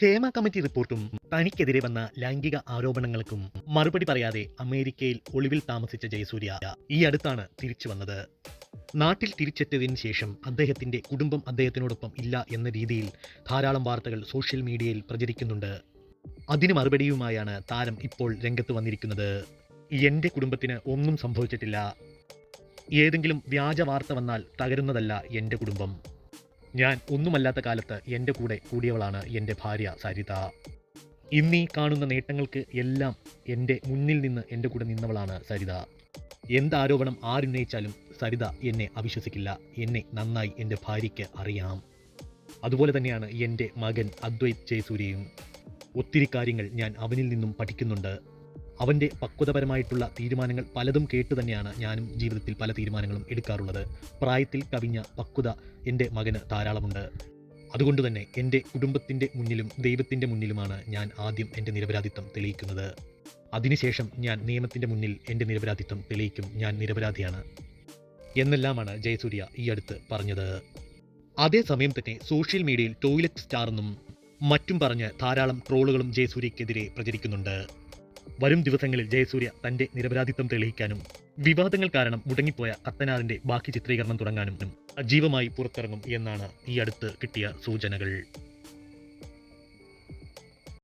Hema committee റിപ്പോർട്ടും തനിക്കെതിരെ വന്ന ലൈംഗിക ആരോപണങ്ങൾക്കും മറുപടി പറയാതെ അമേരിക്കയിൽ ഒളിവിൽ താമസിച്ച ജയസൂര്യ ഈ അടുത്താണ് തിരിച്ചു വന്നത്. നാട്ടിൽ തിരിച്ചെത്തിയതിനു ശേഷം അദ്ദേഹത്തിന്റെ കുടുംബം അദ്ദേഹത്തിനോടൊപ്പം ഇല്ല എന്ന രീതിയിൽ ധാരാളം വാർത്തകൾ സോഷ്യൽ മീഡിയയിൽ പ്രചരിക്കുന്നുണ്ട്. അതിന് മറുപടിയുമായാണ് താരം ഇപ്പോൾ രംഗത്ത് വന്നിരിക്കുന്നത്. എന്റെ കുടുംബത്തിന് ഒന്നും സംഭവിച്ചിട്ടില്ല. ഏതെങ്കിലും വ്യാജ വാർത്ത വന്നാൽ തകരുന്നതല്ല എന്റെ കുടുംബം. ഞാൻ ഒന്നുമല്ലാത്ത കാലത്ത് എൻ്റെ കൂടെ കൂടിയവളാണ് എൻ്റെ ഭാര്യ സരിത. ഇന്നീ കാണുന്ന നേട്ടങ്ങൾക്ക് എല്ലാം എൻ്റെ മുന്നിൽ നിന്ന് എൻ്റെ കൂടെ നിന്നവളാണ് സരിത. എന്താരോപണം ആരുന്നയിച്ചാലും സരിത എന്നെ അവിശ്വസിക്കില്ല. എന്നെ നന്നായി എൻ്റെ ഭാര്യയ്ക്ക് അറിയാം. അതുപോലെ തന്നെയാണ് എൻ്റെ മകൻ അദ്വൈത് ജയസൂര്യയും. ഒത്തിരി കാര്യങ്ങൾ ഞാൻ അവനിൽ നിന്നും പഠിക്കുന്നുണ്ട്. അവൻ്റെ പക്വതപരമായിട്ടുള്ള തീരുമാനങ്ങൾ പലതും കേട്ട് തന്നെയാണ് ഞാനും ജീവിതത്തിൽ പല തീരുമാനങ്ങളും എടുക്കാറുള്ളത്. പ്രായത്തിൽ കവിഞ്ഞ പക്വത എൻ്റെ മകന് ധാരാളമുണ്ട്. അതുകൊണ്ട് തന്നെ എൻ്റെ കുടുംബത്തിൻ്റെ മുന്നിലും ദൈവത്തിൻ്റെ മുന്നിലുമാണ് ഞാൻ ആദ്യം എൻ്റെ നിരപരാധിത്വം തെളിയിക്കുന്നത്. അതിനുശേഷം ഞാൻ നിയമത്തിൻ്റെ മുന്നിൽ എൻ്റെ നിരപരാധിത്വം തെളിയിക്കും. ഞാൻ നിരപരാധിയാണ് എന്നെല്ലാമാണ് ജയസൂര്യ ഈ അടുത്ത് പറഞ്ഞത്. അതേസമയം തന്നെ സോഷ്യൽ മീഡിയയിൽ ടോയ്ലറ്റ് സ്റ്റാർ എന്നും മറ്റും പറഞ്ഞ് ധാരാളം ട്രോളുകളും ജയസൂര്യക്കെതിരെ പ്രചരിക്കുന്നുണ്ട്. വരും ദിവസങ്ങളിൽ ജയസൂര്യ തന്റെ നിരപരാധിത്വം തെളിയിക്കാനും വിവാദങ്ങൾ കാരണം മുടങ്ങിപ്പോയ കത്തനാറിന്റെ ബാക്കി ചിത്രീകരണം തുടങ്ങാനും സജീവമായി പുറത്തിറങ്ങും എന്നാണ് ഈ അടുത്ത് കിട്ടിയ സൂചനകൾ.